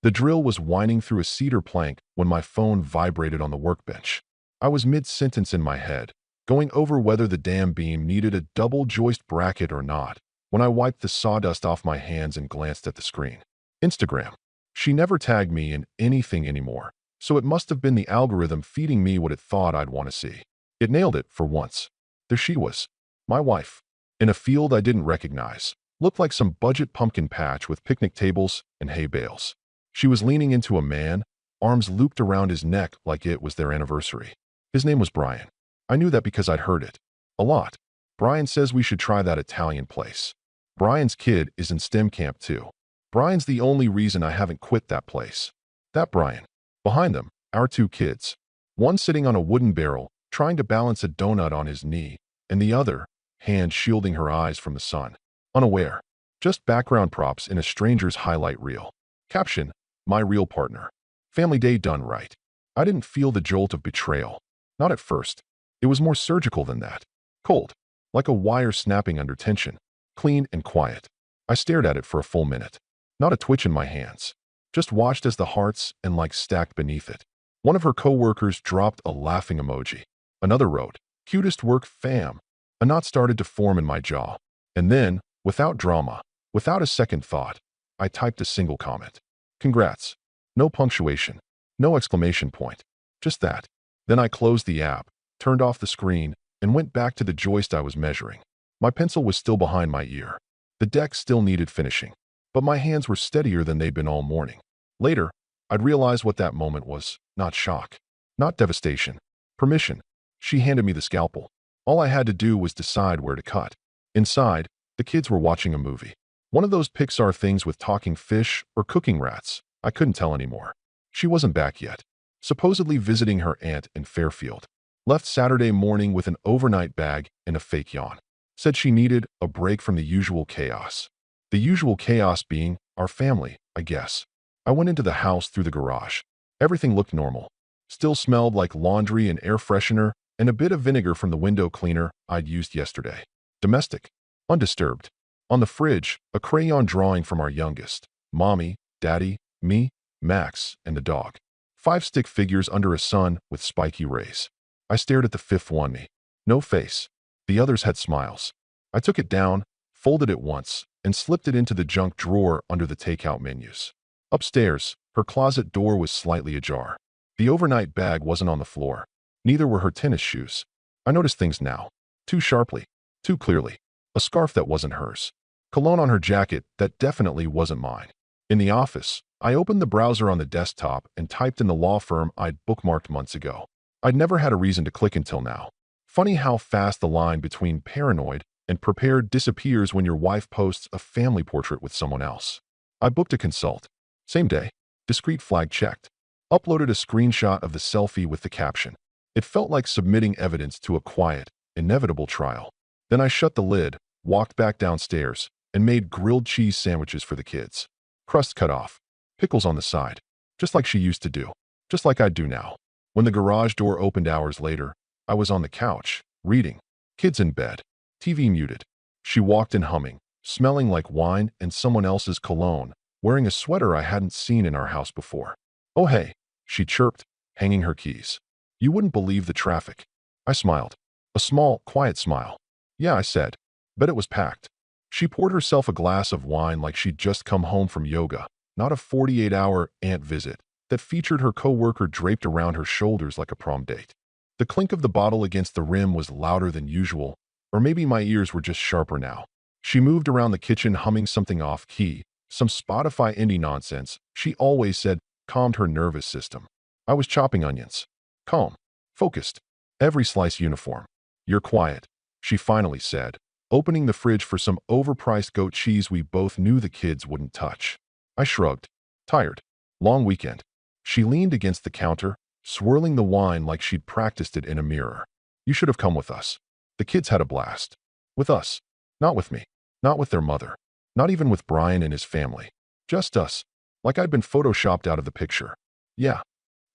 The drill was winding through a cedar plank when my phone vibrated on the workbench. I was mid-sentence in my head, going over whether the damn beam needed a double joist bracket or not, when I wiped the sawdust off my hands and glanced at the screen. Instagram. She never tagged me in anything anymore, so it must have been the algorithm feeding me what it thought I'd want to see. It nailed it for once. There she was, my wife, in a field I didn't recognize. Looked like some budget pumpkin patch with picnic tables and hay bales. She was leaning into a man, arms looped around his neck like it was their anniversary. His name was Brian. I knew that because I'd heard it. A lot. Brian says we should try that Italian place. Brian's kid is in STEM camp too. Brian's the only reason I haven't quit that place. That Brian. Behind them, our two kids. One sitting on a wooden barrel, trying to balance a donut on his knee, and the other, hand shielding her eyes from the sun. Unaware. Just background props in a stranger's highlight reel. Caption, my real partner. Family day done right. I didn't feel the jolt of betrayal. Not at first. It was more surgical than that. Cold. Like a wire snapping under tension. Clean and quiet. I stared at it for a full minute. Not a twitch in my hands. Just watched as the hearts and likes stacked beneath it. One of her co-workers dropped a laughing emoji. Another wrote, cutest work fam. A knot started to form in my jaw. And then, without drama, without a second thought, I typed a single comment. Congrats. No punctuation. No exclamation point. Just that. Then I closed the app, turned off the screen, and went back to the joist I was measuring. My pencil was still behind my ear. The deck still needed finishing. But my hands were steadier than they'd been all morning. Later, I'd realize what that moment was. Not shock. Not devastation. Permission. She handed me the scalpel. All I had to do was decide where to cut. Inside, the kids were watching a movie. One of those Pixar things with talking fish or cooking rats. I couldn't tell anymore. She wasn't back yet. Supposedly visiting her aunt in Fairfield. Left Saturday morning with an overnight bag and a fake yawn. Said she needed a break from the usual chaos. The usual chaos being our family, I guess. I went into the house through the garage. Everything looked normal. Still smelled like laundry and air freshener and a bit of vinegar from the window cleaner I'd used yesterday. Domestic. Undisturbed. On the fridge, a crayon drawing from our youngest. Mommy, Daddy, me, Max, and the dog. 5 stick figures under a sun with spiky rays. I stared at the fifth one. Me. No face. The others had smiles. I took it down, folded it once, and slipped it into the junk drawer under the takeout menus. Upstairs, her closet door was slightly ajar. The overnight bag wasn't on the floor. Neither were her tennis shoes. I noticed things now. Too sharply. Too clearly. A scarf that wasn't hers. Cologne on her jacket that definitely wasn't mine. In the office, I opened the browser on the desktop and typed in the law firm I'd bookmarked months ago. I'd never had a reason to click until now. Funny how fast the line between paranoid and prepared disappears when your wife posts a family portrait with someone else. I booked a consult. Same day. Discreet flag checked. Uploaded a screenshot of the selfie with the caption. It felt like submitting evidence to a quiet, inevitable trial. Then I shut the lid, walked back downstairs, and made grilled cheese sandwiches for the kids. Crust cut off. Pickles on the side. Just like she used to do. Just like I'd do now. When the garage door opened hours later, I was on the couch, reading. Kids in bed. TV muted. She walked in humming, smelling like wine and someone else's cologne, wearing a sweater I hadn't seen in our house before. Oh hey, she chirped, hanging her keys. You wouldn't believe the traffic. I smiled. A small, quiet smile. Yeah, I said. Bet it was packed. She poured herself a glass of wine like she'd just come home from yoga, not a 48-hour aunt visit that featured her coworker draped around her shoulders like a prom date. The clink of the bottle against the rim was louder than usual, or maybe my ears were just sharper now. She moved around the kitchen humming something off-key, some Spotify indie nonsense she always said calmed her nervous system. I was chopping onions. Calm. Focused. Every slice uniform. You're quiet, she finally said, opening the fridge for some overpriced goat cheese we both knew the kids wouldn't touch. I shrugged. Tired. Long weekend. She leaned against the counter, swirling the wine like she'd practiced it in a mirror. You should have come with us. The kids had a blast. With us. Not with me. Not with their mother. Not even with Brian and his family. Just us. Like I'd been photoshopped out of the picture. Yeah.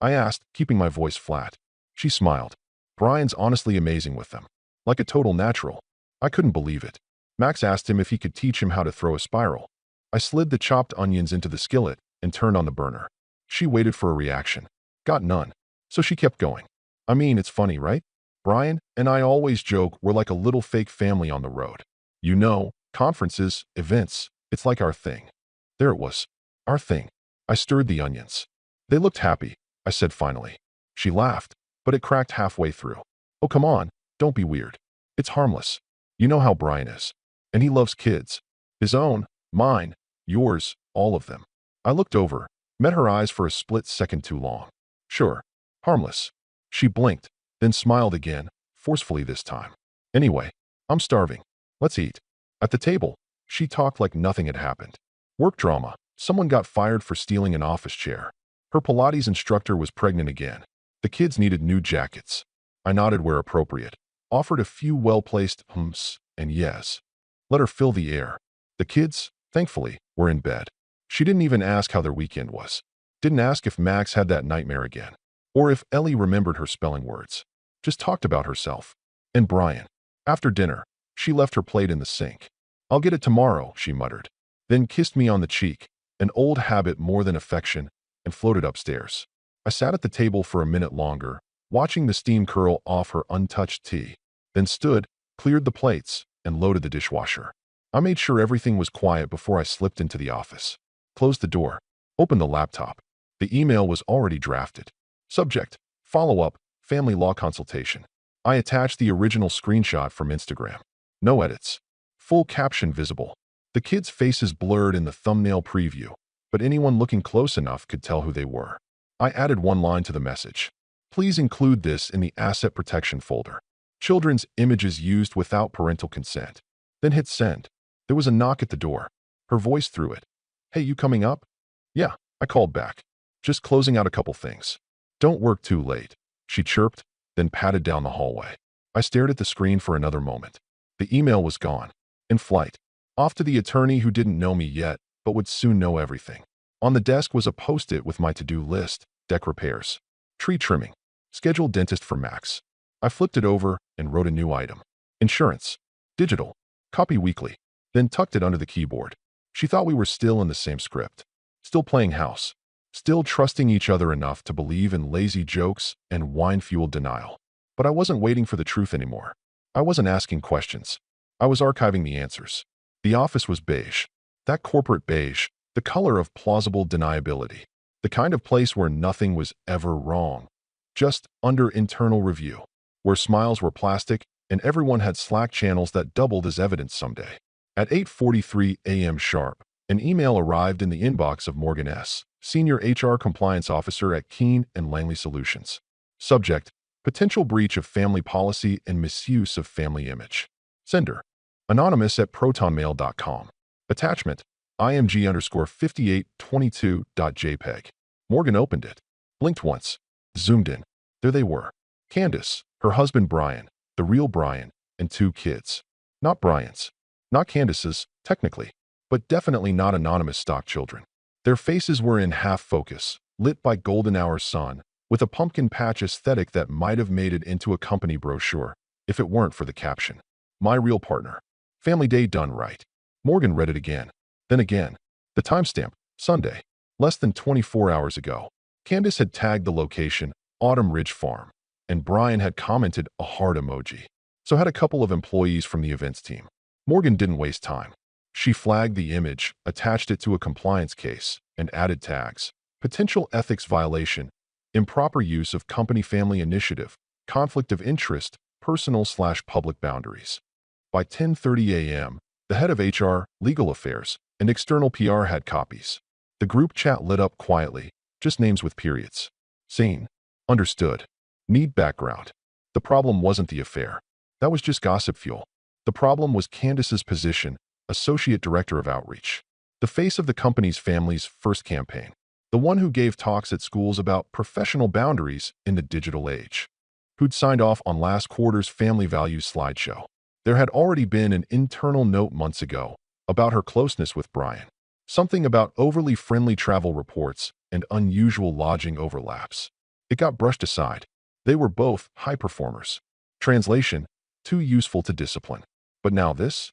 I asked, keeping my voice flat. She smiled. Brian's honestly amazing with them. Like a total natural. I couldn't believe it. Max asked him if he could teach him how to throw a spiral. I slid the chopped onions into the skillet and turned on the burner. She waited for a reaction. Got none. So she kept going. I mean, it's funny, right? Brian and I always joke we're like a little fake family on the road. You know, conferences, events, it's like our thing. There it was. Our thing. I stirred the onions. They looked happy, I said finally. She laughed, but it cracked halfway through. Oh, come on, don't be weird. It's harmless. You know how Brian is. And he loves kids. His own, mine, yours, all of them. I looked over, met her eyes for a split second too long. Sure, harmless. She blinked, then smiled again, forcefully this time. Anyway, I'm starving. Let's eat. At the table, she talked like nothing had happened. Work drama. Someone got fired for stealing an office chair. Her Pilates instructor was pregnant again. The kids needed new jackets. I nodded where appropriate, offered a few well-placed hums and yes. Let her fill the air. The kids, thankfully, were in bed. She didn't even ask how their weekend was. Didn't ask if Max had that nightmare again, or if Ellie remembered her spelling words. Just talked about herself. And Brian. After dinner, she left her plate in the sink. I'll get it tomorrow, she muttered. Then kissed me on the cheek, an old habit more than affection, and floated upstairs. I sat at the table for a minute longer, watching the steam curl off her untouched tea, then stood, cleared the plates, and loaded the dishwasher. I made sure everything was quiet before I slipped into the office. Closed the door, opened the laptop. The email was already drafted. Subject, follow-up, family law consultation. I attached the original screenshot from Instagram. No edits. Full caption visible. The kids' faces blurred in the thumbnail preview, but anyone looking close enough could tell who they were. I added one line to the message. Please include this in the asset protection folder. Children's images used without parental consent. Then hit send. There was a knock at the door. Her voice through it. Hey, you coming up? Yeah, I called back. Just closing out a couple things. Don't work too late, she chirped, then patted down the hallway. I stared at the screen for another moment. The email was gone. In flight. Off to the attorney who didn't know me yet, but would soon know everything. On the desk was a post-it with my to-do list, deck repairs, tree trimming, scheduled dentist for Max. I flipped it over and wrote a new item. Insurance. Digital. Copy weekly. Then tucked it under the keyboard. She thought we were still in the same script. Still playing house. Still trusting each other enough to believe in lazy jokes and wine-fueled denial. But I wasn't waiting for the truth anymore. I wasn't asking questions. I was archiving the answers. The office was beige. That corporate beige, the color of plausible deniability. The kind of place where nothing was ever wrong. Just under internal review. Where smiles were plastic and everyone had Slack channels that doubled as evidence someday. At 8:43 a.m. sharp, an email arrived in the inbox of Morgan S., Senior HR Compliance Officer at Keene and Langley Solutions. Subject, potential breach of family policy and misuse of family image. Sender, anonymous at protonmail.com. Attachment, img_5822.jpg. Morgan opened it, blinked once, zoomed in. There they were. Candace, her husband Brian, the real Brian, and 2 kids. Not Brian's. Not Candace's, technically, but definitely not anonymous stock children. Their faces were in half focus, lit by golden hour sun, with a pumpkin patch aesthetic that might have made it into a company brochure, if it weren't for the caption. My real partner. Family day done right. Morgan read it again. Then again. The timestamp, Sunday. Less than 24 hours ago. Candace had tagged the location, Autumn Ridge Farm, and Brian had commented a heart emoji. So had a couple of employees from the events team. Morgan didn't waste time. She flagged the image, attached it to a compliance case, and added tags. Potential ethics violation, improper use of company family initiative, conflict of interest, personal/public boundaries. By 10:30 a.m., the head of HR, legal affairs, and external PR had copies. The group chat lit up quietly, just names with periods. Seen. Understood. Need background. The problem wasn't the affair. That was just gossip fuel. The problem was Candace's position, Associate Director of Outreach. The face of the company's family's first campaign. The one who gave talks at schools about professional boundaries in the digital age. Who'd signed off on last quarter's family values slideshow. There had already been an internal note months ago about her closeness with Brian. Something about overly friendly travel reports and unusual lodging overlaps. It got brushed aside. They were both high performers. Translation, too useful to discipline. But now this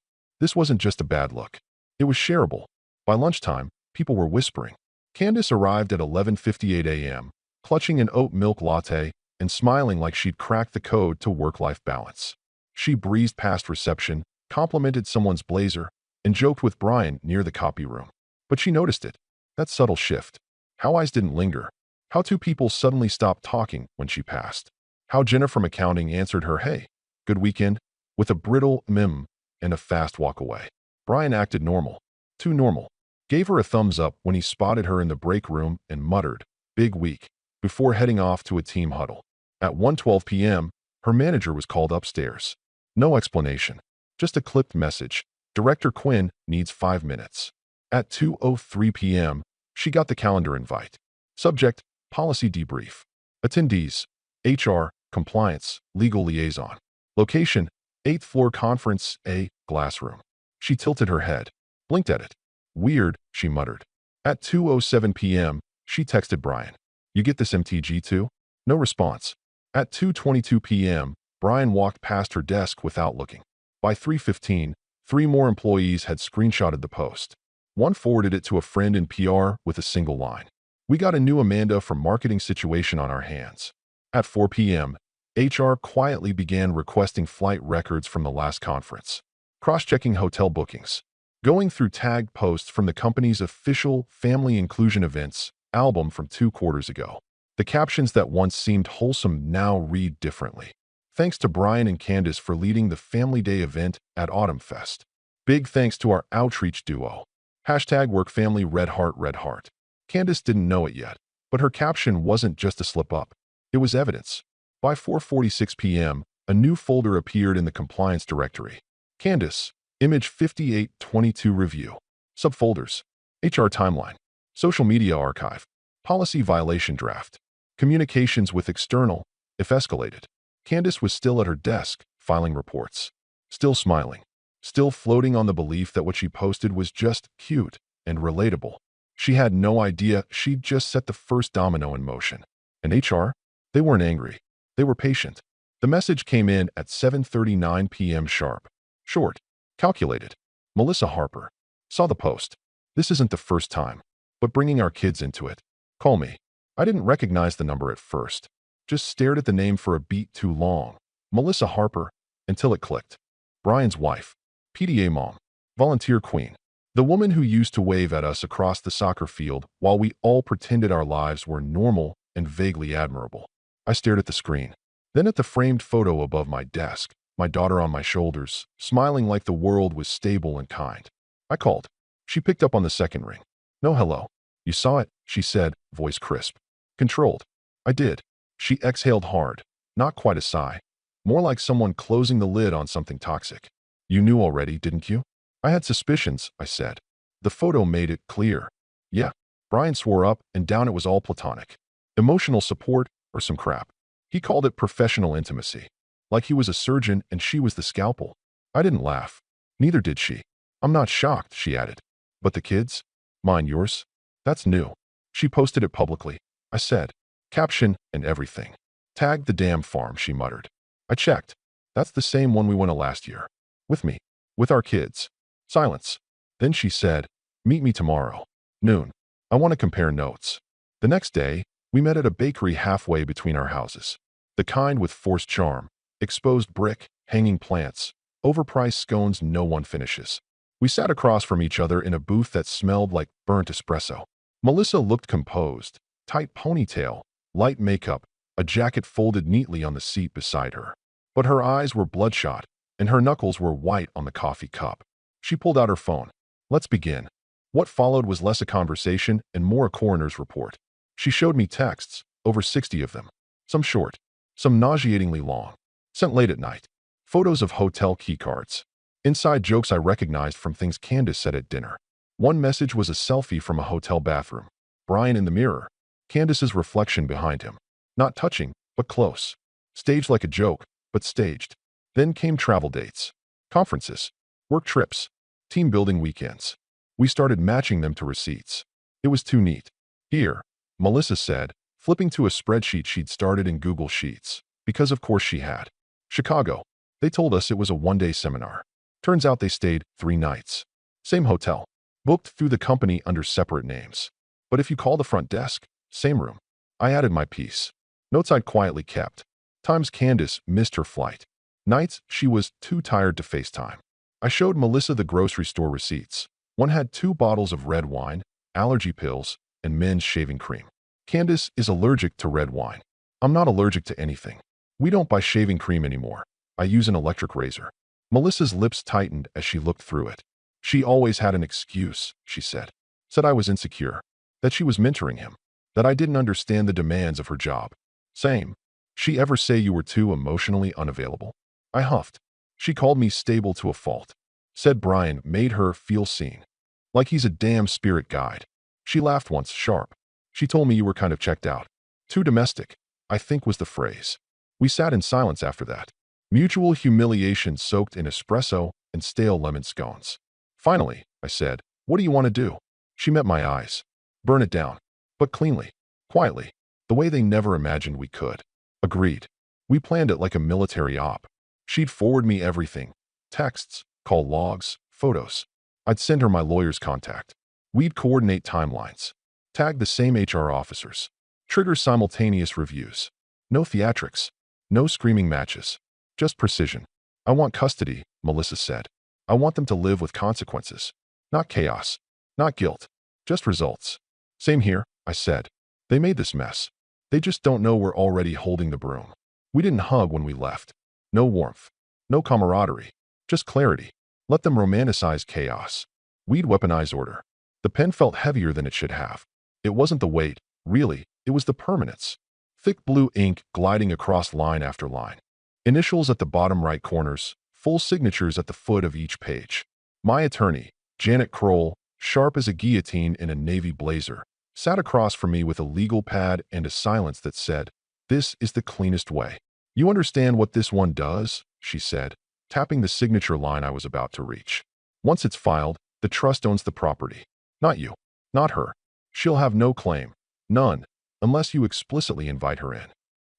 wasn't just a bad look. It was shareable. By lunchtime, people were whispering. Candace arrived at 11:58 a.m., clutching an oat milk latte and smiling like she'd cracked the code to work-life balance. She breezed past reception, complimented someone's blazer, and joked with Brian near the copy room. But she noticed it. That subtle shift. How eyes didn't linger. How two people suddenly stopped talking when she passed. How Jenna from accounting answered her "Hey, good weekend?" with a brittle and a fast walk away. Brian acted normal. Too normal. Gave her a thumbs up when he spotted her in the break room and muttered, "Big week," before heading off to a team huddle. At 1:12 p.m., her manager was called upstairs. No explanation. Just a clipped message. Director Quinn needs 5 minutes. At 2:03 p.m., she got the calendar invite. Subject, policy debrief. Attendees, HR, compliance, legal liaison. Location, 8th floor conference, A, glass room. She tilted her head, blinked at it. Weird, she muttered. At 2:07 p.m., she texted Brian. You get this MTG too? No response. At 2:22 p.m., Brian walked past her desk without looking. By 3:15, 3 more employees had screenshotted the post. One forwarded it to a friend in PR with a single line. We got a new Amanda from marketing situation on our hands. At 4 p.m., HR quietly began requesting flight records from the last conference. Cross-checking hotel bookings. Going through tagged posts from the company's official Family Inclusion Events album from 2 quarters ago. The captions that once seemed wholesome now read differently. Thanks to Brian and Candace for leading the Family Day event at Autumn Fest. Big thanks to our outreach duo. #WorkFamily Red Heart Red Heart. Candace didn't know it yet, but her caption wasn't just a slip-up. It was evidence. By 4:46 p.m., a new folder appeared in the compliance directory. Candace, Image 5822 Review. Subfolders. HR Timeline. Social Media Archive. Policy Violation Draft. Communications with External, if escalated. Candace was still at her desk, filing reports. Still smiling. Still floating on the belief that what she posted was just cute and relatable. She had no idea she'd just set the first domino in motion. And HR? They weren't angry. They were patient. The message came in at 7:39 p.m. sharp. Short. Calculated. Melissa Harper. Saw the post. This isn't the first time, but bringing our kids into it. Call me. I didn't recognize the number at first. Just stared at the name for a beat too long. Melissa Harper, until it clicked. Brian's wife. PTA mom. Volunteer queen. The woman who used to wave at us across the soccer field while we all pretended our lives were normal and vaguely admirable. I stared at the screen, then at the framed photo above my desk, my daughter on my shoulders, smiling like the world was stable and kind. I called. She picked up on the second ring. No hello. You saw it, she said, voice crisp. Controlled. I did. She exhaled hard, not quite a sigh. More like someone closing the lid on something toxic. You knew already, didn't you? I had suspicions, I said. The photo made it clear. Yeah. Brian swore up and down it was all platonic. Emotional support or some crap. He called it professional intimacy. Like he was a surgeon and she was the scalpel. I didn't laugh. Neither did she. I'm not shocked, she added. But the kids? Mine, yours? That's new. She posted it publicly. I said. Caption and everything. Tagged the damn farm, she muttered. I checked. That's the same one we went to last year. With me. With our kids. Silence. Then she said, meet me tomorrow. Noon. I want to compare notes. The next day, we met at a bakery halfway between our houses. The kind with forced charm, exposed brick, hanging plants, overpriced scones no one finishes. We sat across from each other in a booth that smelled like burnt espresso. Melissa looked composed, tight ponytail, light makeup, a jacket folded neatly on the seat beside her. But her eyes were bloodshot, and her knuckles were white on the coffee cup. She pulled out her phone. Let's begin. What followed was less a conversation and more a coroner's report. She showed me texts, over 60 of them. Some short, some nauseatingly long. Sent late at night. Photos of hotel keycards. Inside jokes I recognized from things Candace said at dinner. One message was a selfie from a hotel bathroom. Brian in the mirror. Candace's reflection behind him. Not touching, but close. Staged like a joke, but staged. Then came travel dates. Conferences. Work trips. Team building weekends. We started matching them to receipts. It was too neat. Here, Melissa said, flipping to a spreadsheet she'd started in Google Sheets. Because of course she had. Chicago. They told us it was a one-day seminar. Turns out they stayed 3 nights. Same hotel. Booked through the company under separate names. But if you call the front desk, same room. I added my piece. Notes I'd quietly kept. Times Candace missed her flight. Nights she was too tired to FaceTime. I showed Melissa the grocery store receipts. One had 2 bottles of red wine, allergy pills, and men's shaving cream. Candace is allergic to red wine. I'm not allergic to anything. We don't buy shaving cream anymore. I use an electric razor. Melissa's lips tightened as she looked through it. She always had an excuse, she said. Said I was insecure. That she was mentoring him. That I didn't understand the demands of her job. Same. She ever say you were too emotionally unavailable? I huffed. She called me stable to a fault. Said Brian made her feel seen. Like he's a damn spirit guide. She laughed once, sharp. She told me you were kind of checked out. Too domestic, I think was the phrase. We sat in silence after that. Mutual humiliation soaked in espresso and stale lemon scones. Finally, I said, what do you want to do? She met my eyes. Burn it down. But cleanly. Quietly. The way they never imagined we could. Agreed. We planned it like a military op. She'd forward me everything. Texts, call logs, photos. I'd send her my lawyer's contact. We'd coordinate timelines. Tag the same HR officers. Trigger simultaneous reviews. No theatrics. No screaming matches. Just precision. I want custody, Melissa said. I want them to live with consequences. Not chaos. Not guilt. Just results. Same here, I said. They made this mess. They just don't know we're already holding the broom. We didn't hug when we left. No warmth. No camaraderie. Just clarity. Let them romanticize chaos. We'd weaponize order. The pen felt heavier than it should have. It wasn't the weight, really, it was the permanence. Thick blue ink gliding across line after line. Initials at the bottom right corners, full signatures at the foot of each page. My attorney, Janet Kroll, sharp as a guillotine in a navy blazer, sat across from me with a legal pad and a silence that said, "This is the cleanest way." "You understand what this one does?" she said, tapping the signature line I was about to reach. "Once it's filed, the trust owns the property. Not you. Not her. She'll have no claim. None. Unless you explicitly invite her in."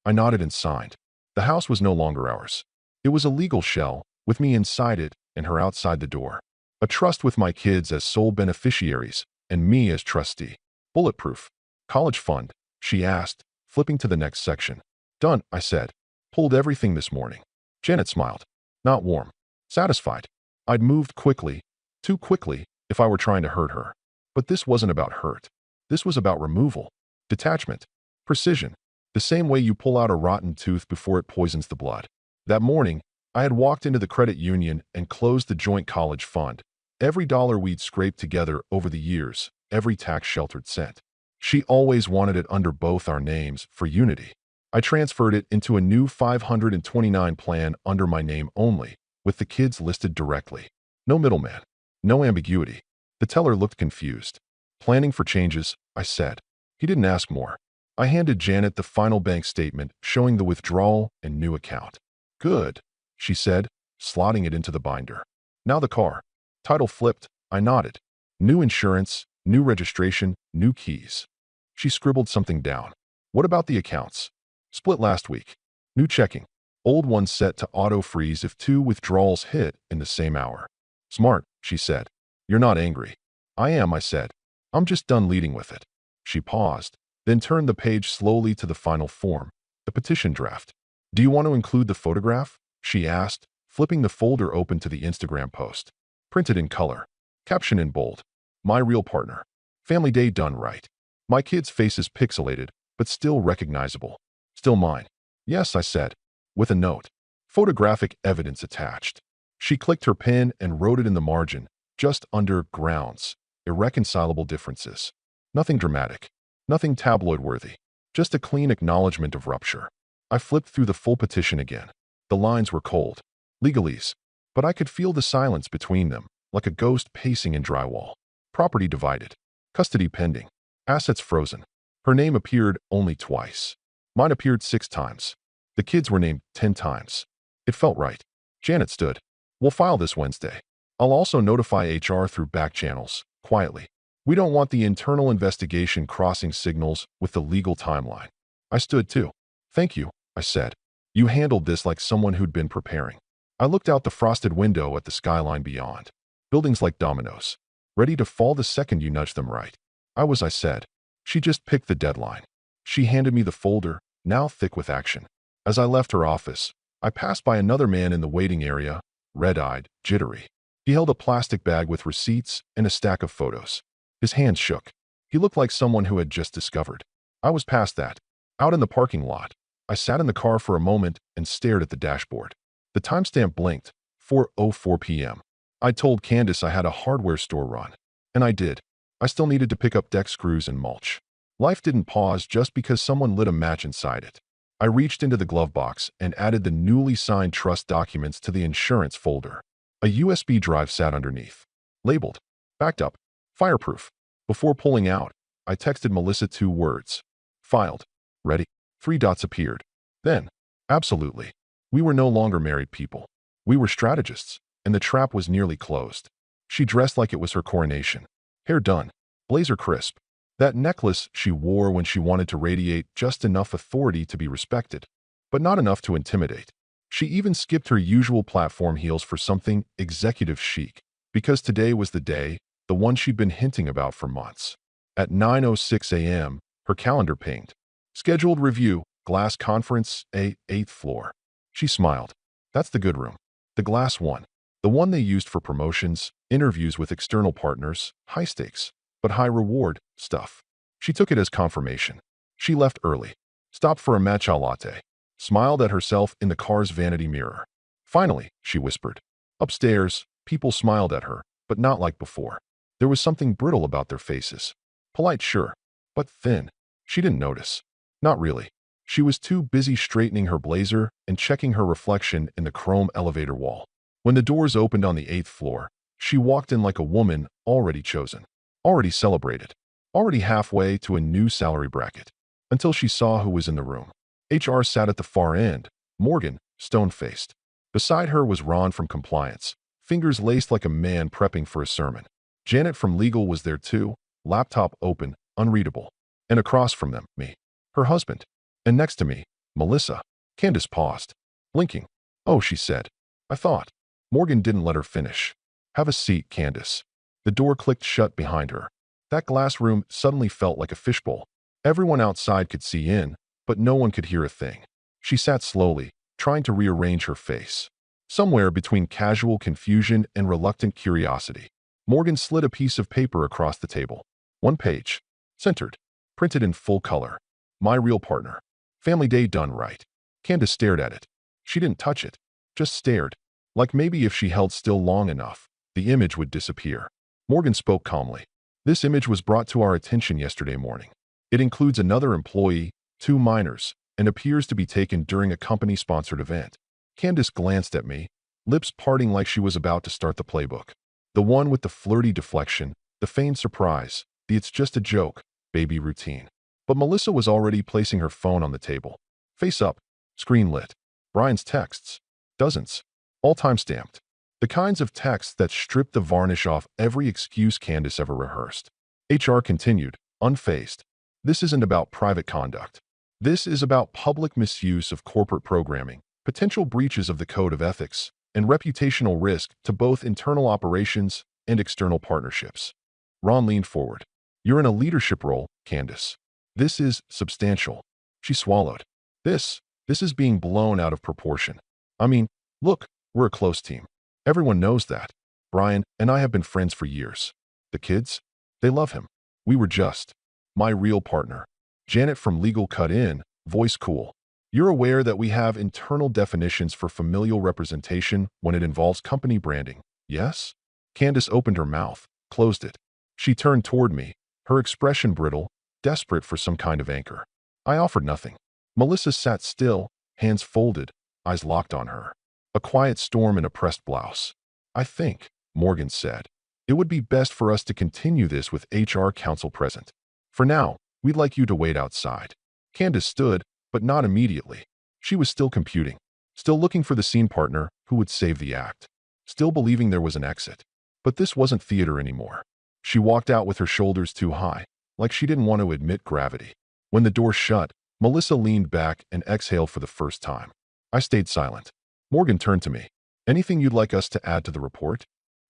I nodded and signed. The house was no longer ours. It was a legal shell, with me inside it and her outside the door. A trust with my kids as sole beneficiaries and me as trustee. Bulletproof. College fund, she asked, flipping to the next section. Done, I said. Pulled everything this morning. Janet smiled. Not warm. Satisfied. I'd moved quickly. Too quickly, if I were trying to hurt her. But this wasn't about hurt. This was about removal. Detachment. Precision. The same way you pull out a rotten tooth before it poisons the blood. That morning, I had walked into the credit union and closed the joint college fund. Every dollar we'd scraped together over the years, every tax-sheltered cent. She always wanted it under both our names for unity. I transferred it into a new 529 plan under my name only, with the kids listed directly. No middleman. No ambiguity. The teller looked confused. Planning for changes, I said. He didn't ask more. I handed Janet the final bank statement showing the withdrawal and new account. Good, she said, slotting it into the binder. Now the car. Title flipped, I nodded. New insurance, new registration, new keys. She scribbled something down. What about the accounts? Split last week. New checking. Old one set to auto-freeze if 2 withdrawals hit in the same hour. Smart, she said. You're not angry. I am, I said. I'm just done leading with it. She paused, then turned the page slowly to the final form, the petition draft. Do you want to include the photograph? She asked, flipping the folder open to the Instagram post. Printed in color. Caption in bold. My real partner. Family day done right. My kids' faces pixelated, but still recognizable. Still mine. Yes, I said, with a note. Photographic evidence attached. She clicked her pen and wrote it in the margin, just under grounds. Irreconcilable differences. Nothing dramatic. Nothing tabloid-worthy. Just a clean acknowledgement of rupture. I flipped through the full petition again. The lines were cold. Legalese. But I could feel the silence between them, like a ghost pacing in drywall. Property divided. Custody pending. Assets frozen. Her name appeared only twice. Mine appeared 6 times. The kids were named 10 times. It felt right. Janet stood. We'll file this Wednesday. I'll also notify HR through back channels, quietly. We don't want the internal investigation crossing signals with the legal timeline. I stood too. Thank you, I said. You handled this like someone who'd been preparing. I looked out the frosted window at the skyline beyond. Buildings like dominoes. Ready to fall the second you nudged them right. I said. She just picked the deadline. She handed me the folder, now thick with action. As I left her office, I passed by another man in the waiting area, red-eyed, jittery. He held a plastic bag with receipts and a stack of photos. His hands shook. He looked like someone who had just discovered. I was past that. Out in the parking lot, I sat in the car for a moment and stared at the dashboard. The timestamp blinked, 4:04 p.m. I told Candace I had a hardware store run. And I did. I still needed to pick up deck screws and mulch. Life didn't pause just because someone lit a match inside it. I reached into the glove box and added the newly signed trust documents to the insurance folder. A USB drive sat underneath. Labeled, backed up, fireproof. Before pulling out, I texted Melissa 2 words. Filed. Ready. 3 dots appeared. Then, absolutely. We were no longer married people. We were strategists, and the trap was nearly closed. She dressed like it was her coronation. Hair done. Blazer crisp. That necklace she wore when she wanted to radiate just enough authority to be respected, but not enough to intimidate. She even skipped her usual platform heels for something executive chic, because today was the day, the one she'd been hinting about for months. At 9:06 a.m., her calendar pinged. Scheduled review, glass conference, 8th floor. She smiled. That's the good room. The glass one. The one they used for promotions, interviews with external partners, high stakes, but high reward stuff. She took it as confirmation. She left early, stopped for a matcha latte, smiled at herself in the car's vanity mirror. Finally, she whispered. Upstairs, people smiled at her, but not like before. There was something brittle about their faces. Polite, sure, but thin. She didn't notice. Not really. She was too busy straightening her blazer and checking her reflection in the chrome elevator wall. When the doors opened on the 8th floor, she walked in like a woman already chosen, already celebrated, already halfway to a new salary bracket, until she saw who was in the room. HR sat at the far end, Morgan, stone-faced. Beside her was Ron from compliance, fingers laced like a man prepping for a sermon. Janet from legal was there too, laptop open, unreadable. And across from them, me, her husband. And next to me, Melissa. Candace paused, blinking. Oh, she said. I thought. Morgan didn't let her finish. Have a seat, Candace. The door clicked shut behind her. That glass room suddenly felt like a fishbowl. Everyone outside could see in, but no one could hear a thing. She sat slowly, trying to rearrange her face. Somewhere between casual confusion and reluctant curiosity, Morgan slid a piece of paper across the table. 1 page. Centered. Printed in full color. My real partner. Family day done right. Candace stared at it. She didn't touch it. Just stared. Like maybe if she held still long enough, the image would disappear. Morgan spoke calmly. This image was brought to our attention yesterday morning. It includes another employee, 2 minors, and appears to be taken during a company-sponsored event. Candace glanced at me, lips parting like she was about to start the playbook. The one with the flirty deflection, the feigned surprise, the it's just a joke, baby routine. But Melissa was already placing her phone on the table. Face up, screen lit. Brian's texts. Dozens. All time-stamped. The kinds of texts that stripped the varnish off every excuse Candace ever rehearsed. HR continued, unfazed. This isn't about private conduct. This is about public misuse of corporate programming, potential breaches of the code of ethics, and reputational risk to both internal operations and external partnerships. Ron leaned forward. You're in a leadership role, Candace. This is substantial. She swallowed. This is being blown out of proportion. I mean, look, we're a close team. Everyone knows that. Brian and I have been friends for years. The kids? They love him. We were just. My real partner. Janet from legal cut in, voice cool. You're aware that we have internal definitions for familial representation when it involves company branding, yes? Candace opened her mouth, closed it. She turned toward me, her expression brittle, desperate for some kind of anchor. I offered nothing. Melissa sat still, hands folded, eyes locked on her. A quiet storm in a pressed blouse. I think, Morgan said, it would be best for us to continue this with HR counsel present. For now, we'd like you to wait outside. Candace stood, but not immediately. She was still computing, still looking for the scene partner who would save the act, still believing there was an exit. But this wasn't theater anymore. She walked out with her shoulders too high, like she didn't want to admit gravity. When the door shut, Melissa leaned back and exhaled for the first time. I stayed silent. Morgan turned to me. Anything you'd like us to add to the report?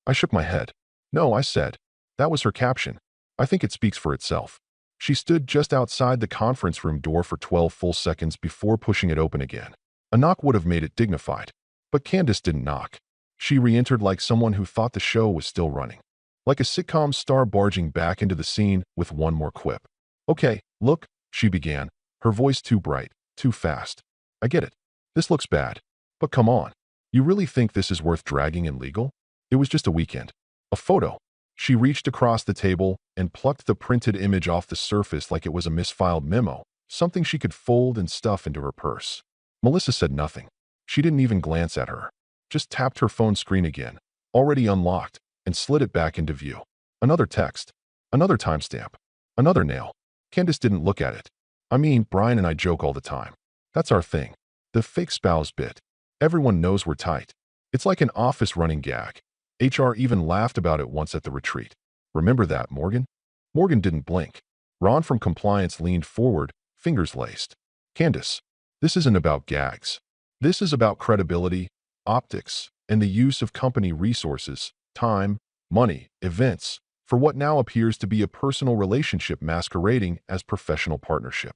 I shook my head. No, I said. That was her caption. I think it speaks for itself. She stood just outside the conference room door for 12 full seconds before pushing it open again. A knock would have made it dignified, but Candace didn't knock. She re-entered like someone who thought the show was still running. Like a sitcom star barging back into the scene with one more quip. "Okay, look," she began, her voice too bright, too fast. "I get it. This looks bad. But come on. You really think this is worth dragging in legal? It was just a weekend. A photo." She reached across the table and plucked the printed image off the surface like it was a misfiled memo, something she could fold and stuff into her purse. Melissa said nothing. She didn't even glance at her. Just tapped her phone screen again, already unlocked, and slid it back into view. Another text. Another timestamp. Another nail. Candace didn't look at it. "I mean, Brian and I joke all the time. That's our thing. The fake spouse bit. Everyone knows we're tight. It's like an office running gag. HR even laughed about it once at the retreat. Remember that, Morgan?" Morgan didn't blink. Ron from compliance leaned forward, fingers laced. "Candace, this isn't about gags. This is about credibility, optics, and the use of company resources, time, money, events, for what now appears to be a personal relationship masquerading as professional partnership."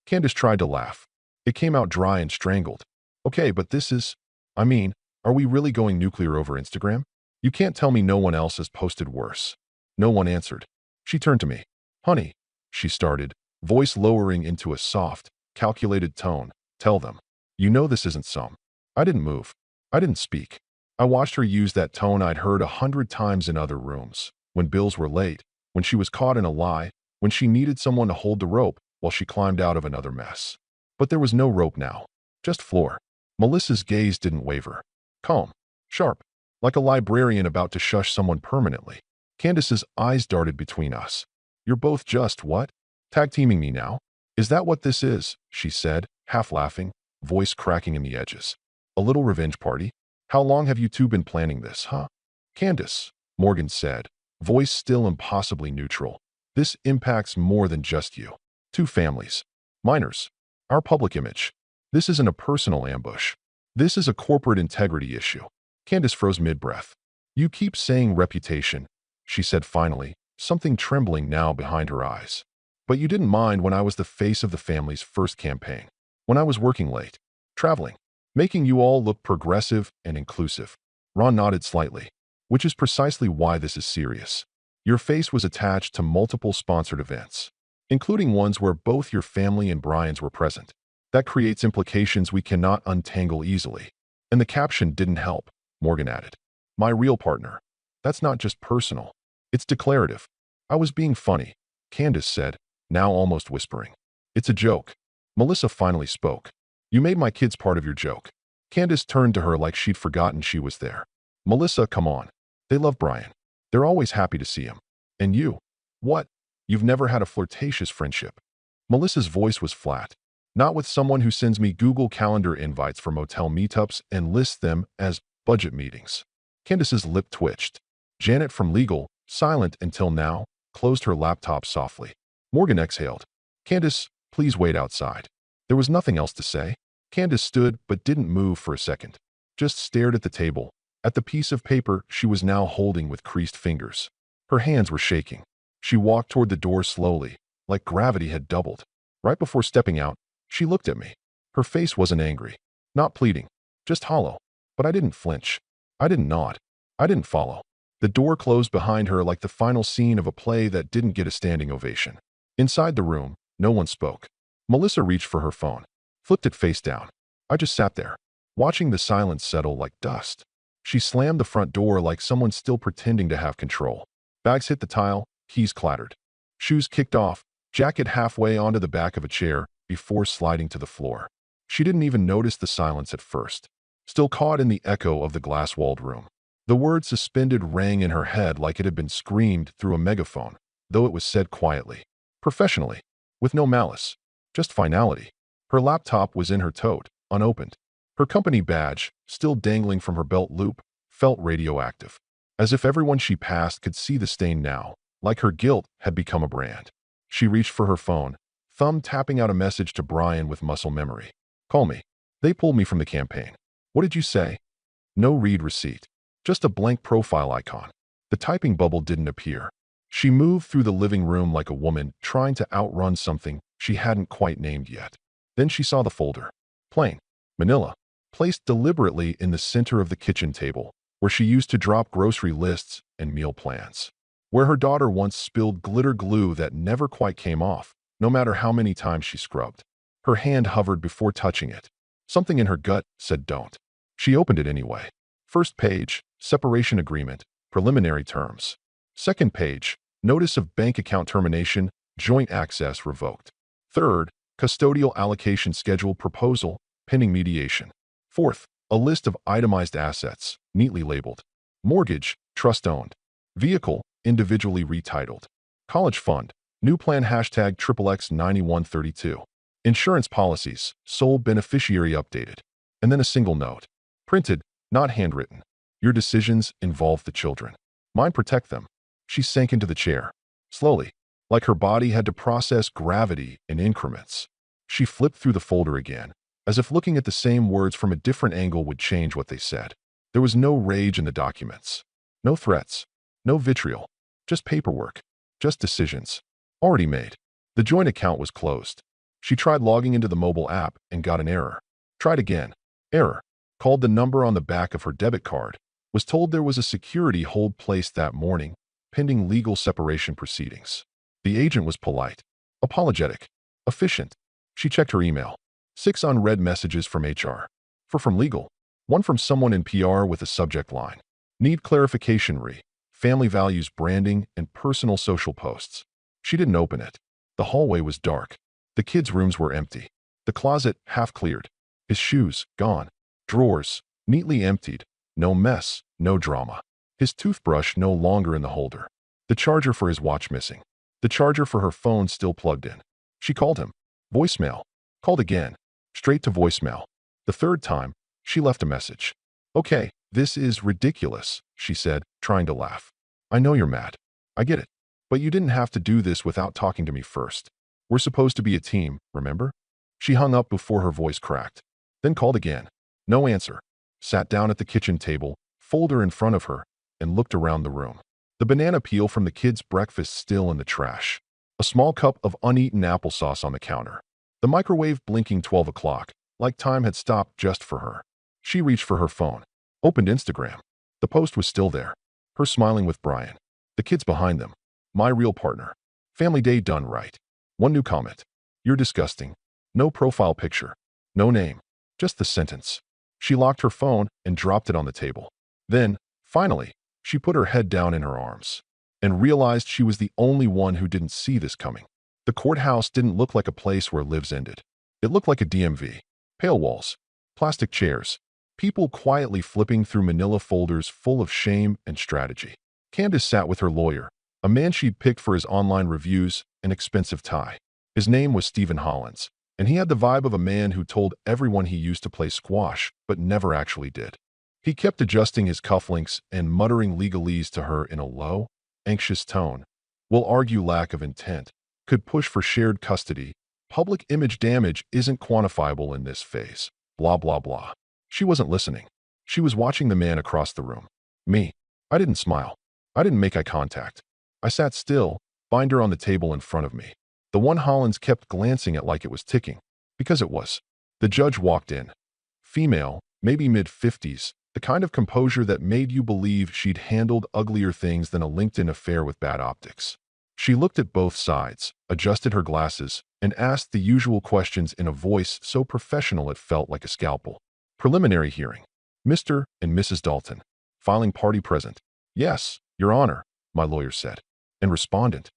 Candace tried to laugh. It came out dry and strangled. "Okay, but this is... I mean, are we really going nuclear over Instagram? You can't tell me no one else has posted worse." No one answered. She turned to me. "Honey," she started, voice lowering into a soft, calculated tone. "Tell them. You know this isn't some..." I didn't move. I didn't speak. I watched her use that tone I'd heard 100 times in other rooms. When bills were late, when she was caught in a lie, when she needed someone to hold the rope while she climbed out of another mess. But there was no rope now. Just floor. Melissa's gaze didn't waver. Calm. Sharp. Like a librarian about to shush someone permanently. Candace's eyes darted between us. "You're both just what? Tag teaming me now? Is that what this is?" she said, half laughing, voice cracking in the edges. "A little revenge party? How long have you two been planning this, huh?" "Candace," Morgan said, voice still impossibly neutral. "This impacts more than just you. Two families. Minors. Our public image. This isn't a personal ambush. This is a corporate integrity issue." Candace froze mid-breath. "You keep saying reputation," she said finally, something trembling now behind her eyes. "But you didn't mind when I was the face of the family's first campaign. When I was working late, traveling, making you all look progressive and inclusive." Ron nodded slightly. "Which is precisely why this is serious. Your face was attached to multiple sponsored events, including ones where both your family and Brian's were present. That creates implications we cannot untangle easily." "And the caption didn't help," Morgan added. "My real partner. That's not just personal. It's declarative." "I was being funny," Candace said, now almost whispering. "It's a joke." Melissa finally spoke. "You made my kids part of your joke." Candace turned to her like she'd forgotten she was there. "Melissa, come on. They love Brian. They're always happy to see him. And you? What? You've never had a flirtatious friendship." Melissa's voice was flat. "Not with someone who sends me Google Calendar invites for motel meetups and lists them as budget meetings." Candace's lip twitched. Janet from legal, silent until now, closed her laptop softly. Morgan exhaled. "Candace, please wait outside." There was nothing else to say. Candace stood but didn't move for a second. Just stared at the table, at the piece of paper she was now holding with creased fingers. Her hands were shaking. She walked toward the door slowly, like gravity had doubled. Right before stepping out, she looked at me. Her face wasn't angry, not pleading, just hollow. But I didn't flinch. I didn't nod. I didn't follow. The door closed behind her like the final scene of a play that didn't get a standing ovation. Inside the room, no one spoke. Melissa reached for her phone, flipped it face down. I just sat there, watching the silence settle like dust. She slammed the front door like someone still pretending to have control. Bags hit the tile, keys clattered. Shoes kicked off, jacket halfway onto the back of a chair before sliding to the floor. She didn't even notice the silence at first, still caught in the echo of the glass-walled room. The word suspended rang in her head like it had been screamed through a megaphone, though it was said quietly, professionally, with no malice, just finality. Her laptop was in her tote, unopened. Her company badge, still dangling from her belt loop, felt radioactive, as if everyone she passed could see the stain now, like her guilt had become a brand. She reached for her phone, thumb tapping out a message to Brian with muscle memory. "Call me. They pulled me from the campaign." "What did you say?" No read receipt. Just a blank profile icon. The typing bubble didn't appear. She moved through the living room like a woman trying to outrun something she hadn't quite named yet. Then she saw the folder. Plain, manila, placed deliberately in the center of the kitchen table, where she used to drop grocery lists and meal plans. Where her daughter once spilled glitter glue that never quite came off, no matter how many times she scrubbed. Her hand hovered before touching it. Something in her gut said don't. She opened it anyway. First page, separation agreement, preliminary terms. Second page, notice of bank account termination, joint access revoked. Third, custodial allocation schedule proposal, pending mediation. Fourth, a list of itemized assets, neatly labeled. Mortgage, trust-owned. Vehicle, individually retitled. College fund, new plan hashtag XXX9132. Insurance policies, sole beneficiary updated. And then a single note. Printed, not handwritten. Your decisions involve the children. Mine protect them. She sank into the chair. Slowly, like her body had to process gravity in increments. She flipped through the folder again, as if looking at the same words from a different angle would change what they said. There was no rage in the documents. No threats. No vitriol. Just paperwork. Just decisions. Already made. The joint account was closed. She tried logging into the mobile app and got an error. Tried again. Error. Called the number on the back of her debit card. Was told there was a security hold placed that morning, pending legal separation proceedings. The agent was polite, apologetic, efficient. She checked her email. 6 unread messages from HR. 4 from legal. 1 from someone in PR with a subject line. Need clarification re. Family values branding and personal social posts. She didn't open it. The hallway was dark. The kids' rooms were empty. The closet half cleared. His shoes gone. Drawers neatly emptied. No mess, no drama. His toothbrush no longer in the holder. The charger for his watch missing. The charger for her phone still plugged in. She called him. Voicemail. Called again. Straight to voicemail. The third time, she left a message. Okay, this is ridiculous, she said, trying to laugh. I know you're mad. I get it. But you didn't have to do this without talking to me first. We're supposed to be a team, remember? She hung up before her voice cracked. Then called again. No answer. Sat down at the kitchen table, folder in front of her, and looked around the room. The banana peel from the kids' breakfast still in the trash. A small cup of uneaten applesauce on the counter. The microwave blinking 12 o'clock, like time had stopped just for her. She reached for her phone. Opened Instagram. The post was still there. Her smiling with Brian. The kids behind them. My real partner. Family day done right. One new comment. You're disgusting. No profile picture. No name. Just the sentence. She locked her phone and dropped it on the table. Then, finally, she put her head down in her arms and realized she was the only one who didn't see this coming. The courthouse didn't look like a place where lives ended. It looked like a DMV. Pale walls, plastic chairs, people quietly flipping through manila folders full of shame and strategy. Candace sat with her lawyer, a man she'd picked for his online reviews and expensive tie. His name was Stephen Hollins, and he had the vibe of a man who told everyone he used to play squash but never actually did. He kept adjusting his cufflinks and muttering legalese to her in a low, anxious tone. We'll argue lack of intent. Could push for shared custody. Public image damage isn't quantifiable in this phase. Blah, blah, blah. She wasn't listening. She was watching the man across the room. Me. I didn't smile. I didn't make eye contact. I sat still, binder on the table in front of me. The one Hollins kept glancing at like it was ticking. Because it was. The judge walked in. Female, maybe mid-50s, the kind of composure that made you believe she'd handled uglier things than a LinkedIn affair with bad optics. She looked at both sides, adjusted her glasses, and asked the usual questions in a voice so professional it felt like a scalpel. Preliminary hearing. Mr. and Mrs. Dalton. Filing party present. Yes, Your Honor, my lawyer said. And respondent.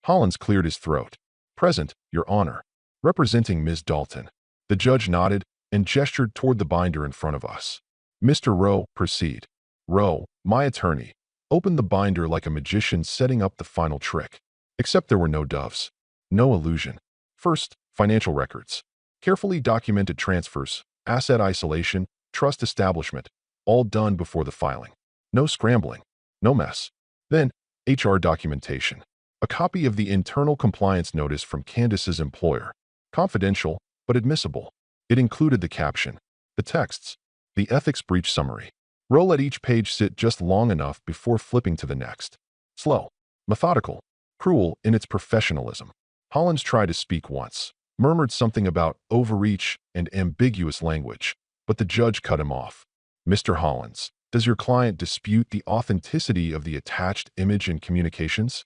Hollins cleared his throat. Present, Your Honor. Representing Ms. Dalton. The judge nodded and gestured toward the binder in front of us. Mr. Rowe, proceed. Rowe, my attorney, opened the binder like a magician setting up the final trick. Except there were no doves. No illusion. First, financial records. Carefully documented transfers, asset isolation, trust establishment, all done before the filing. No scrambling. No mess. Then, HR documentation. A copy of the internal compliance notice from Candace's employer. Confidential, but admissible. It included the caption, the texts, the ethics breach summary. Rowe let each page sit just long enough before flipping to the next. Slow. Methodical. cruel in its professionalism. Hollins tried to speak once, murmured something about overreach and ambiguous language, but the judge cut him off. Mr. Hollins, does your client dispute the authenticity of the attached image and communications?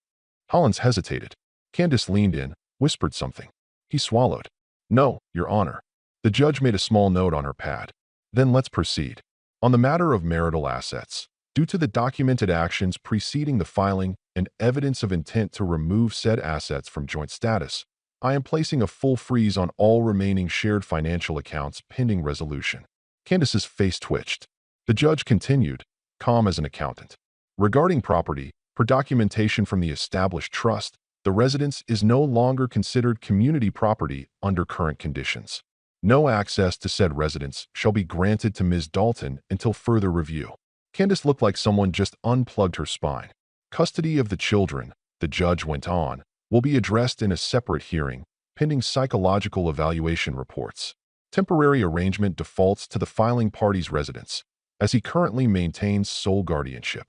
Hollins hesitated. Candace leaned in, whispered something. He swallowed. No, Your Honor. The judge made a small note on her pad. Then let's proceed. On the matter of marital assets, due to the documented actions preceding the filing and evidence of intent to remove said assets from joint status, I am placing a full freeze on all remaining shared financial accounts pending resolution. Candace's face twitched. The judge continued, calm as an accountant. Regarding property, per documentation from the established trust, the residence is no longer considered community property under current conditions. No access to said residence shall be granted to Ms. Dalton until further review. Candace looked like someone just unplugged her spine. Custody of the children, the judge went on, will be addressed in a separate hearing, pending psychological evaluation reports. Temporary arrangement defaults to the filing party's residence, as he currently maintains sole guardianship.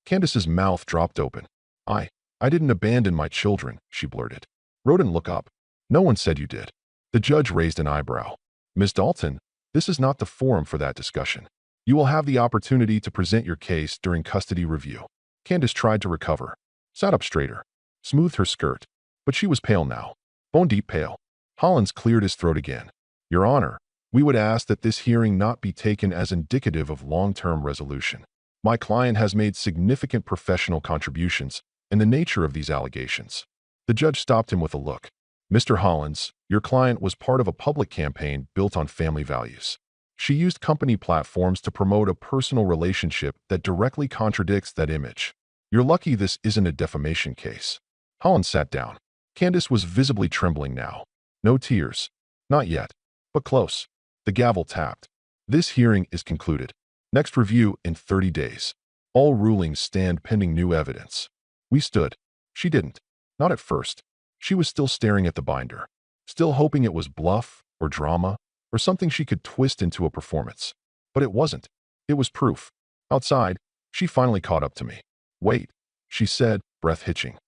Candace's mouth dropped open. I didn't abandon my children, she blurted. Rodent, look up. No one said you did. The judge raised an eyebrow. Ms. Dalton, this is not the forum for that discussion. You will have the opportunity to present your case during custody review. Candace tried to recover, sat up straighter, smoothed her skirt, but she was pale now, bone-deep pale. Hollins cleared his throat again. Your Honor, we would ask that this hearing not be taken as indicative of long-term resolution. My client has made significant professional contributions in the nature of these allegations. The judge stopped him with a look. Mr. Hollins, your client was part of a public campaign built on family values. She used company platforms to promote a personal relationship that directly contradicts that image. You're lucky this isn't a defamation case. Hollins sat down. Candace was visibly trembling now. No tears. Not yet. But close. The gavel tapped. This hearing is concluded. Next review in 30 days. All rulings stand pending new evidence. We stood. She didn't. Not at first. She was still staring at the binder, still hoping it was bluff or drama or something she could twist into a performance. But it wasn't. It was proof. Outside, she finally caught up to me. Wait, she said, breath hitching.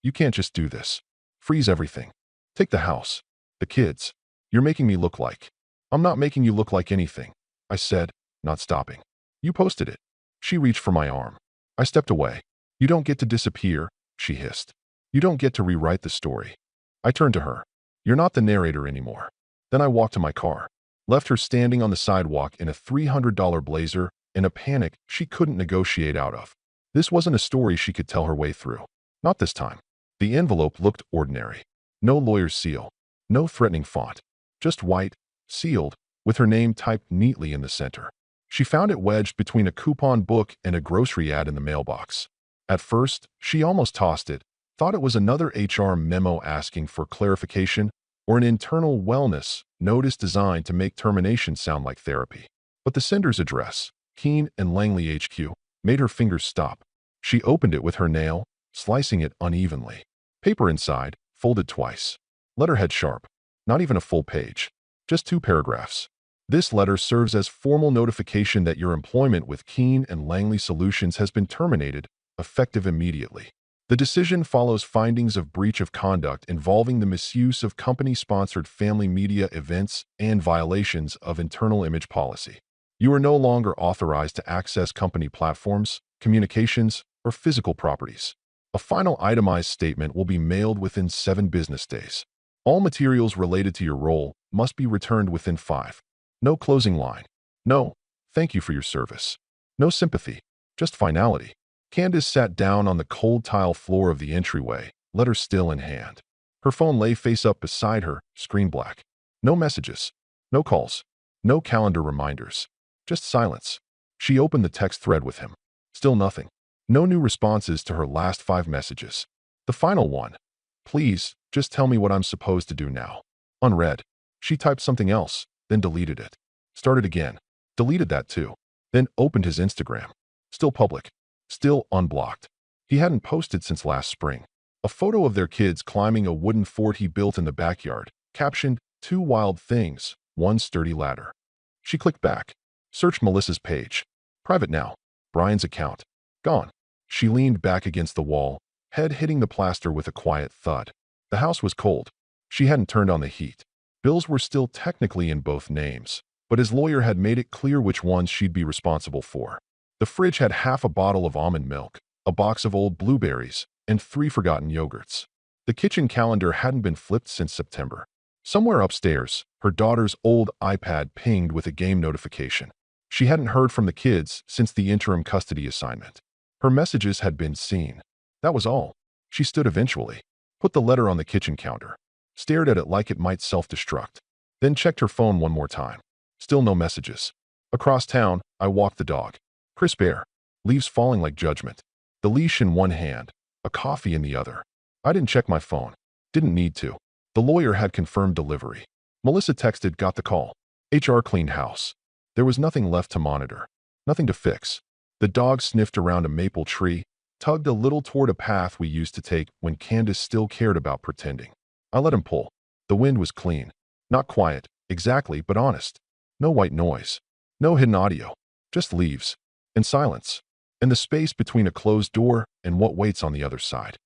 You can't just do this. Freeze everything. Take the house. The kids. You're making me look like. I'm not making you look like anything, I said, not stopping. You posted it. She reached for my arm. I stepped away. You don't get to disappear, she hissed. You don't get to rewrite the story. I turned to her. You're not the narrator anymore. Then I walked to my car, left her standing on the sidewalk in a $300 blazer in a panic she couldn't negotiate out of. This wasn't a story she could tell her way through. Not this time. The envelope looked ordinary. No lawyer's seal. No threatening font. Just white, sealed, with her name typed neatly in the center. She found it wedged between a coupon book and a grocery ad in the mailbox. At first, she almost tossed it, thought it was another HR memo asking for clarification or an internal wellness notice designed to make termination sound like therapy. But the sender's address, Keene and Langley HQ, made her fingers stop. She opened it with her nail, slicing it unevenly. Paper inside, folded twice. Letterhead sharp. Not even a full page. Just 2 paragraphs. This letter serves as formal notification that your employment with Keene and Langley Solutions has been terminated, effective immediately. The decision follows findings of breach of conduct involving the misuse of company-sponsored family media events and violations of internal image policy. You are no longer authorized to access company platforms, communications, or physical properties. A final itemized statement will be mailed within 7 business days. All materials related to your role must be returned within 5. No closing line. No, thank you for your service. No sympathy. Just finality. Candace sat down on the cold tile floor of the entryway, letter still in hand. Her phone lay face up beside her, screen black. No messages. No calls. No calendar reminders. Just silence. She opened the text thread with him. Still nothing. No new responses to her last 5 messages. The final one. Please, just tell me what I'm supposed to do now. Unread. She typed something else, then deleted it. Started again. Deleted that too. Then opened his Instagram. Still public. Still unblocked. He hadn't posted since last spring. A photo of their kids climbing a wooden fort he built in the backyard, captioned, 2 wild things, 1 sturdy ladder. She clicked back. Searched Melissa's page. Private now. Brian's account. Gone. She leaned back against the wall, head hitting the plaster with a quiet thud. The house was cold. She hadn't turned on the heat. Bills were still technically in both names, but his lawyer had made it clear which ones she'd be responsible for. The fridge had half a bottle of almond milk, a box of old blueberries, and 3 forgotten yogurts. The kitchen calendar hadn't been flipped since September. Somewhere upstairs, her daughter's old iPad pinged with a game notification. She hadn't heard from the kids since the interim custody assignment. Her messages had been seen. That was all. She stood eventually, put the letter on the kitchen counter, stared at it like it might self-destruct, then checked her phone one more time. Still no messages. Across town, I walked the dog. Crisp air, leaves falling like judgment. The leash in one hand, a coffee in the other. I didn't check my phone. Didn't need to. The lawyer had confirmed delivery. Melissa texted, got the call. HR cleaned house. There was nothing left to monitor. Nothing to fix. The dog sniffed around a maple tree, tugged a little toward a path we used to take when Candace still cared about pretending. I let him pull. The wind was clean. Not quiet, exactly, but honest. No white noise. No hidden audio. Just leaves. And silence. And the space between a closed door and what waits on the other side.